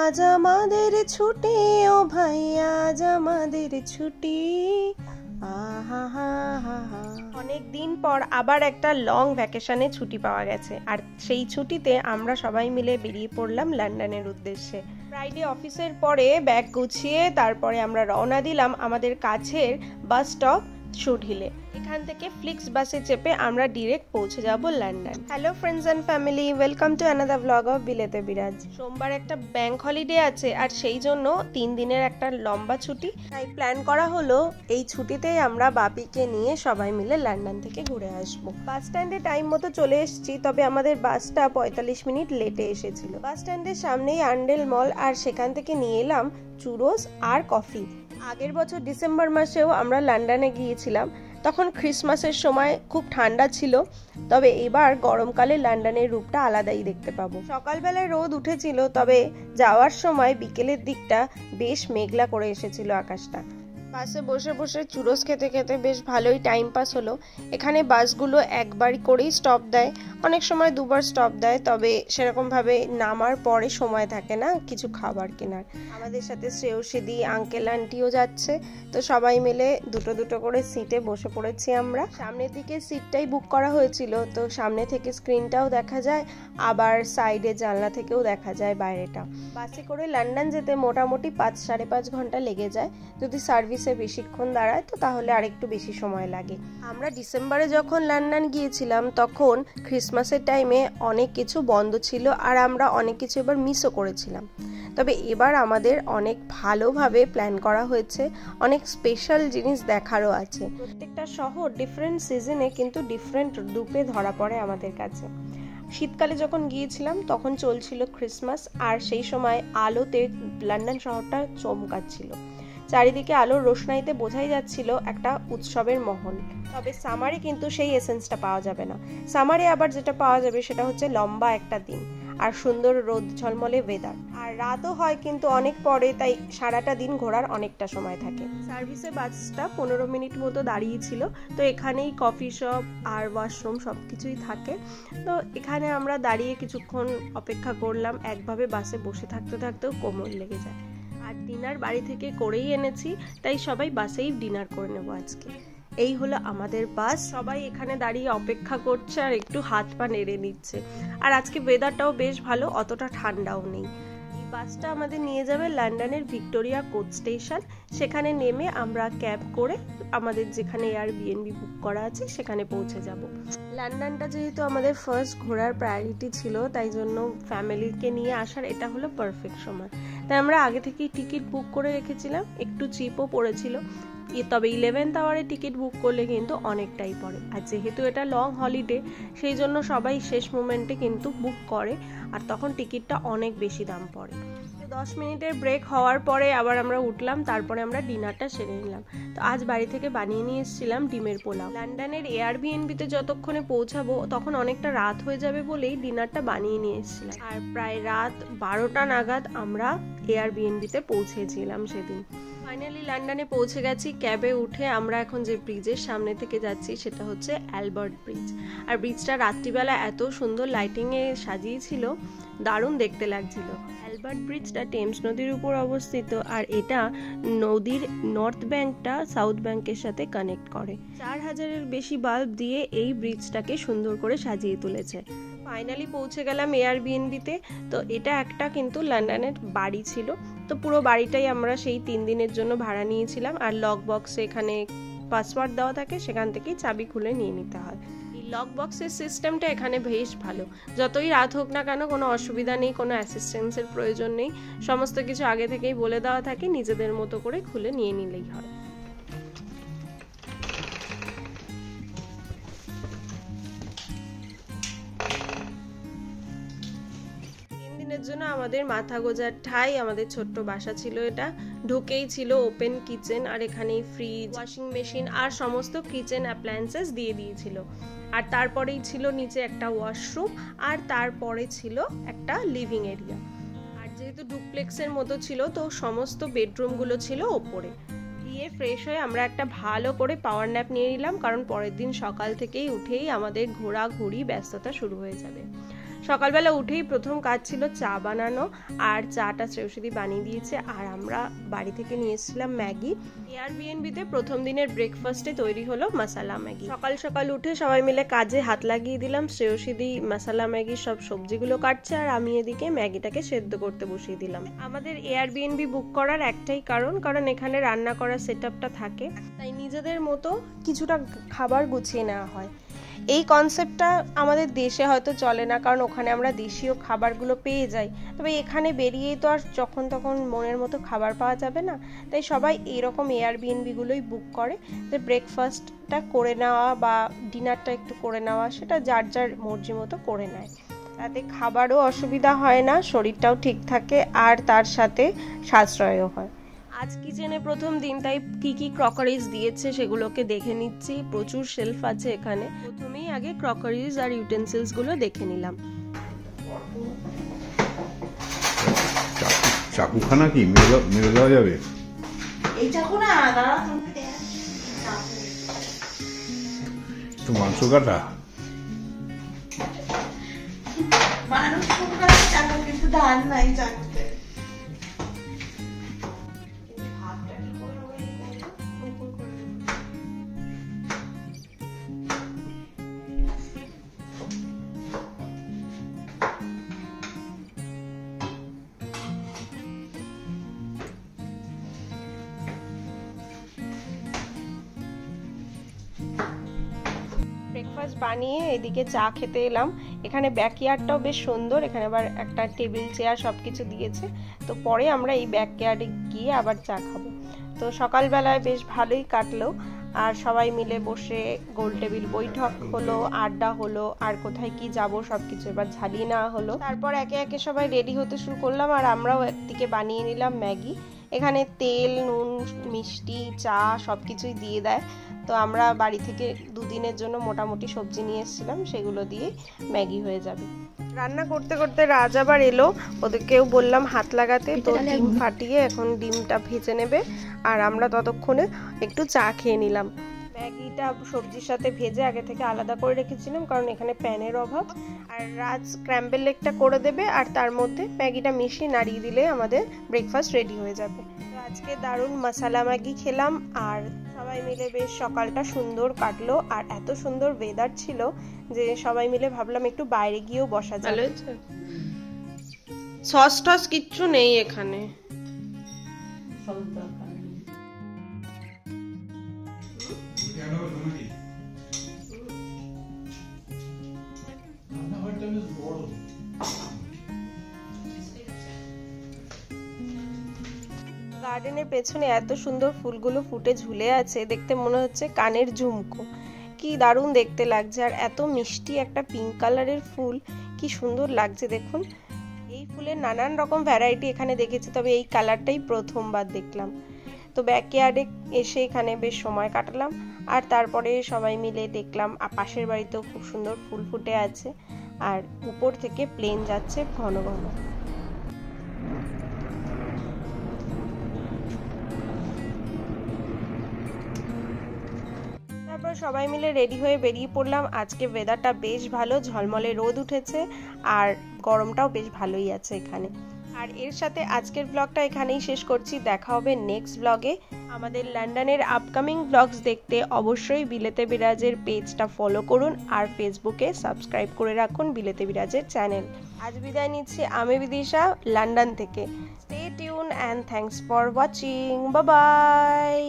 আজ আমাদের ছুটি ও ভাই, আজ আমাদের ছুটি। অনেক দিন পর আবার একটা লং ভ্যাকেশনে ছুটি পাওয়া গেছে, আর সেই ছুটিতে আমরা সবাই মিলে বেরিয়ে পড়লাম লন্ডনের উদ্দেশ্যে। ফ্রাইডে অফিসের পরে ব্যাগ গুছিয়ে তারপরে আমরা রওনা দিলাম আমাদের কাছের বাস স্টপ শুট হিলে। এখান থেকে ফ্লিক্স বাসে চেপে আমরা ডিরেক্ট পৌঁছে যাব London. Hello friends and family, welcome to another blog of বিলেতে বিরাজ। সোমবার একটা ব্যাংক হলিডে আছে, আর সেই জন্য 3 দিনের একটা লম্বা ছুটি, তাই প্ল্যান করা হলো এই ছুটিতেই আমরা বাপিকে নিয়ে সবাই মিলে লন্ডন থেকে ঘুরে আসবো। বাস স্ট্যান্ডে টাইম মতো চলে এসেছি, তবে আমাদের বাসটা 45 মিনিট লেটে এসেছিল। বাস স্ট্যান্ডের সামনেই আন্ডেল মল, আর সেখান থেকে নিয়ে এলাম চুরোস আর কফি। আগের বছর ডিসেম্বর মাসেও আমরা লন্ডনে গিয়েছিলাম, তখন ক্রিসমাসের সময় খুব ঠান্ডা ছিল, তবে এবার গরমকালে লন্ডনের রূপটা আলাদাই দেখতে পাবো। সকালবেলায় রোদ উঠেছিল, তবে যাওয়ার সময় বিকেলের দিকটা বেশ মেঘলা করে এসেছিল আকাশটা। বাসে বসে বসে চুরোস খেতে খেতে বেশ ভালোই টাইম পাস হলো। এখানে বাসগুলো একবার করেই স্টপ দেয়, অনেক সময় 2বার স্টপ দেয়, তবে সেরকমভাবে নামার পরে সময় থাকে না কিছু খাবার কেনার। আমাদের সাথে শ্রেয়সীদি, আঙ্কেল আন্টিও যাচ্ছে, তো সবাই মিলে দুটো দুটো করে সিটে বসে পড়েছি আমরা। সামনের দিকে সিটটাই বুক করা হয়েছিল, তো সামনে থেকে স্ক্রিনটাও দেখা যায়, আবার সাইডে জানলা থেকেও দেখা যায় বাইরেটা। বাসে করে লন্ডন যেতে মোটামুটি 5-5.5 ঘন্টা লেগে যায়। যদি সার্ভিসে বেশিক্ষণ দাঁড়ায় তো তাহলে আরেকটু বেশি সময় লাগে। আমরা ডিসেম্বরে যখন লন্ডন গিয়েছিলাম তখন ক্রিসমাসের টাইমে অনেক কিছু বন্ধ ছিল, আর আমরা অনেক কিছু এবার মিসও করেছিলাম। তবে এবার আমাদের অনেক ভালোভাবে প্ল্যান করা হয়েছে, অনেক স্পেশাল জিনিস দেখারও আছে। প্রত্যেকটা শহর ডিফারেন্ট সিজনে কিন্তু ডিফারেন্ট রূপে ধরা পড়ে আমাদের কাছে। শীতকালে যখন গিয়েছিলাম তখন চলছিল ক্রিসমাস, আর সেই সময় আলোতে লন্ডন শহরটা চমকাচ্ছিল। চারিদিকে আলোর রোশনাইতে বোঝাই যাচ্ছিল একটা উৎসবের মহল। তবে সামারে কিন্তু সেই এসেন্সটা পাওয়া যাবে না। সামারে আবার যেটা পাওয়া যাবে সেটা হচ্ছে লম্বা একটা দিন আর সুন্দর রোদ ঝলমলে ওয়েদার, আর রাতও হয় কিন্তু অনেক পরে, তাই সারাটা দিন ঘোরার অনেকটা সময় থাকে। সার্ভিসে বাসটা 15 মিনিট মতো দাঁড়িয়েছিল, তো এখানেই কফি শপ আর ওয়াশরুম সব কিছুই থাকে। তো এখানে আমরা দাঁড়িয়ে কিছুক্ষণ অপেক্ষা করলাম, একভাবে বাসে বসে থাকতে থাকতেও কোমর লেগে যায়। আর ডিনার বাড়ি থেকে করেই এনেছি, তাই সবাই বাসেই ডিনার করে নেবো আজকে। এই হলো আমাদের বাস, সবাই এখানে দাঁড়িয়ে অপেক্ষা করছে আর একটু হাত পা নেড়ে নিচ্ছে। আর আজকে ওয়েদারটাও বেশ ভালো, অতটা ঠান্ডাও নেই। এই বাসটা আমাদের নিয়ে যাবে লন্ডনের ভিক্টোরিয়া কোচ স্টেশন। সেখানে নেমে আমরা ক্যাব করে আমাদের যেখানে এয়ারবিএনবি বুক করা আছে সেখানে পৌঁছে যাব। লন্ডনটা যেহেতু আমাদের ফার্স্ট ঘোরার প্রায়োরিটি ছিল, তাই জন্য ফ্যামিলিকে নিয়ে আসার এটা হলো পারফেক্ট সময়। তাই আমরা আগে থেকেই টিকিট বুক করে রেখেছিলাম, একটু চিপও পড়েছিল। তবে 11th আওয়ারে টিকিট বুক করলে কিন্তু অনেকটাই পড়ে, আর যেহেতু এটা লং হলিডে সেই জন্য সবাই শেষ মোমেন্টে কিন্তু বুক করে, আর তখন টিকিটটা অনেক বেশি দাম পড়ে। 10 মিনিটের ব্রেক হওয়ার পরে আবার আমরা উঠলাম, তারপরে আমরা ডিনারটা সেরে নিলাম। তো আজ বাড়ি থেকে বানিয়ে নিয়ে এসেছিলাম ডিমের পোলাও। লন্ডনের এয়ারবিএনবিতে যতক্ষণে পৌঁছাবো তখন অনেকটা রাত হয়ে যাবে বলেই ডিনারটা বানিয়ে নিয়ে এসেছিলাম, আর প্রায় রাত 12টা নাগাদ আমরা এয়ারবিএনবিতে পৌঁছেছিলাম সেদিন। ফাইনালি লন্ডনে পৌঁছে গেছি। ক্যাবে উঠে আমরা এখন যে ব্রিজের সামনে থেকে যাচ্ছি সেটা হচ্ছে অ্যালবার্ট ব্রিজ, আর ব্রিজটা রাত্রিবেলা এত সুন্দর লাইটিংয়ে সাজিয়েছিল, দারুণ দেখতে লাগছিল। অ্যালবার্ট ব্রিজটা টেমস নদীর উপর অবস্থিত, আর এটা নদীর নর্থ ব্যাঙ্কটা সাউথ ব্যাঙ্কের সাথে কানেক্ট করে। 4000-এর বেশি বাল্ব দিয়ে এই ব্রিজটাকে সুন্দর করে সাজিয়ে তুলেছে। ফাইনালি পৌঁছে গেলাম এয়ারবিএনবিতে। তো এটা একটা কিন্তু লন্ডনের বাড়ি ছিল, তো পুরো বাড়িটাই আমরা সেই 3 দিনের জন্য ভাড়া নিয়েছিলাম, আর লক বক্সে এখানে পাসওয়ার্ড দেওয়া থাকে, সেখান থেকেই চাবি খুলে নিয়ে নিতে হয়। এই লক বক্সের সিস্টেমটা এখানে বেশ ভালো, যতই রাত হোক না কেন কোনো অসুবিধা নেই, কোনো অ্যাসিস্ট্যান্সের প্রয়োজন নেই, সমস্ত কিছু আগে থেকেই বলে দেওয়া থাকে, নিজেদের মতো করে খুলে নিয়ে নিলেই হয়। দিনের জন্য আমাদের মাথা গোজার ঠাই আমাদের ছোট্ট বাসা ছিল। এটা ঢুকেই ছিল ওপেন কিচেন, আর এখানেই ফ্রিজ, ওয়াশিং মেশিন আর সমস্ত কিচেন অ্যাপ্লায়েন্সেস দিয়ে দিয়েছিল। আর তারপরেই ছিল নিচে একটা ওয়াশরুম, আর তারপরে ছিল একটা লিভিং এরিয়া। আর যেহেতু ডুপ্লেক্সের মতো ছিল, তো সমস্ত বেডরুমগুলো ছিল ওপরে। গিয়ে ফ্রেশ হয়ে আমরা একটা ভালো করে পাওয়ার ন্যাপ নিয়ে নিলাম, কারণ পরের দিন সকাল থেকেই উঠেই আমাদের ঘোরাঘুরি ব্যস্ততা শুরু হয়ে যাবে। সকালবেলা উঠেই প্রথম কাজ ছিল চা বানানো, আর চাটা শ্রেয়সীদি বানিয়ে দিয়েছে। আর আমরা বাড়ি থেকে নিয়ে এসেছিলাম ম্যাগি। এয়ারবিএনবিতে প্রথম দিনের ব্রেকফাস্টে তৈরি হলো মশালা ম্যাগি। সকাল সকাল উঠে সবাই মিলে কাজে হাত লাগিয়ে দিলাম। শ্রেয়সীদি মশালা ম্যাগির সব সবজিগুলো কাটছে, আর আমি এদিকে ম্যাগিটাকে সেদ্ধ করতে বসিয়ে দিলাম। আমাদের এয়ারবিএনবি বুক করার একটাই কারণ এখানে রান্না করার সেটআপটা থাকে, তাই নিজেদের মতো কিছুটা খাবার গুছিয়ে নেওয়া হয়। এই কনসেপ্টটা আমাদের দেশে হয়তো চলে না, কারণ ওখানে আমরা দেশীয় খাবারগুলো পেয়ে যাই। তবে এখানে বেরিয়েই তো আর যখন তখন মনের মতো খাবার পাওয়া যাবে না, তাই সবাই এইরকম এয়ারবিএনবিগুলোই বুক করে, যে ব্রেকফাস্টটা করে নেওয়া বা ডিনারটা একটু করে নেওয়া, সেটা যার যার মর্জি মতো করে নেয়। তাতে খাবারও অসুবিধা হয় না, শরীরটাও ঠিক থাকে, আর তার সাথে সাশ্রয়ও হয়। আজ কিচেনে প্রথম দিন, তাই কি কি ক্রকারিজ দিয়েছে সেগুলোকে দেখে নিচ্ছি। প্রচুর শেলফ আছে এখানে। প্রথমেই আগে ক্রকারিজ আর ইউটেন্সিলস গুলো দেখে নিলাম। চাকুখানা কি মেরে দেওয়া যাবে? এই চাকু না, তো মাংস কাটা মানুষ চাকু, কিন্তু ধান নাই চাকুতে। ব্রেকফাস্ট বানিয়ে এদিকে চা খেতে এলাম। এখানে ব্যাকইয়ার্ডটাও বেশ সুন্দর, এখানে আবার একটা টেবিল চেয়ার সবকিছু দিয়েছে। তো পরে আমরা এই ব্যাকইয়ার্ডে গিয়ে আবার চা খাবো। তো সকালবেলায় বেশ ভালোই কাটলো, আর সবাই মিলে বসে গোল টেবিল বৈঠক হলো, আড্ডা হলো, আর কোথায় কি যাব সবকিছু এবার ঝালিয়ে নেওয়া হলো। তারপর একে একে সবাই রেডি হতে শুরু করলাম, আর আমরাও একদিকে বানিয়ে নিলাম ম্যাগি। এখানে তেল, নুন, মিষ্টি, চা সবকিছুই দিয়ে দেয়। তো আমরা বাড়ি থেকে দুদিনের জন্য মোটামুটি সবজি নিয়ে এসেছিলাম, সেগুলো দিয়ে ম্যাগি হয়ে যাবে। রান্না করতে করতে রাজ আবার এলো, ওদেরকেও বললাম হাত লাগাতে। তো ডিম ফাটিয়ে এখন ডিমটা ভেজে নেবে, আর আমরা ততক্ষণে একটু চা খেয়ে নিলাম। ম্যাগিটা সবজির সাথে ভেজে আগে থেকে আলাদা করে রেখেছিলাম, কারণ এখানে প্যানের অভাব। আর রাজ স্ক্র্যাম্বল এগটা করে দেবে, আর তার মধ্যে ম্যাগিটা মিশিয়ে নাড়িয়ে দিলে আমাদের ব্রেকফাস্ট রেডি হয়ে যাবে। তো আজকে দারুণ মশালা ম্যাগি খেলাম, আর সবাই মিলে বেশ সকালটা সুন্দর কাটলো। আর এত সুন্দর ওয়েদার ছিল যে সবাই মিলে ভাবলাম একটু বাইরে গিয়েও বসা যাবে। সস টস কিচ্ছু নেই এখানে। গার্ডেনের পেছনে এত সুন্দর ফুলগুলো ফুটে ঝুলে আছে, দেখতে মনে হচ্ছে কানের ঝুমকো। কি দারুণ দেখতে লাগছে, আর এত মিষ্টি একটা পিঙ্ক কালারের ফুল, কি সুন্দর লাগছে দেখুন। এই ফুলের নানান রকম ভ্যারাইটি এখানে দেখেছি, তবে এই কালারটাই প্রথমবার দেখলাম। তো ব্যাকইয়ার্ডে এসে এখানে বেশ সময় কাটালাম, আর তারপরে সবাই মিলে দেখলাম পাশের বাড়িতেও খুব সুন্দর ফুল ফুটে আছে, আর উপর থেকে প্লেন যাচ্ছে ঘন ঘন। তারপর সবাই মিলে রেডি হয়ে বেরিয়ে পড়লাম। আজকে ওয়েদারটা বেশ ভালো, ঝলমলে রোদ উঠেছে, আর গরমটাও বেশ ভালোই আছে এখানে। আর এর সাথে আজকের ব্লগটা এখানেই শেষ করছি। দেখা হবে নেক্সট ব্লগে। আমাদের লন্ডনের আপকামিং ব্লগস দেখতে অবশ্যই বিলেতে বিরাজের পেজটা ফলো করুন, আর ফেসবুকে সাবস্ক্রাইব করে রাখুন বিলেতে বিরাজের চ্যানেল। আজ বিদায় নিচ্ছি আমি বিদিশা, লন্ডন থেকে। Stay tune and thanks for watching. Bye bye.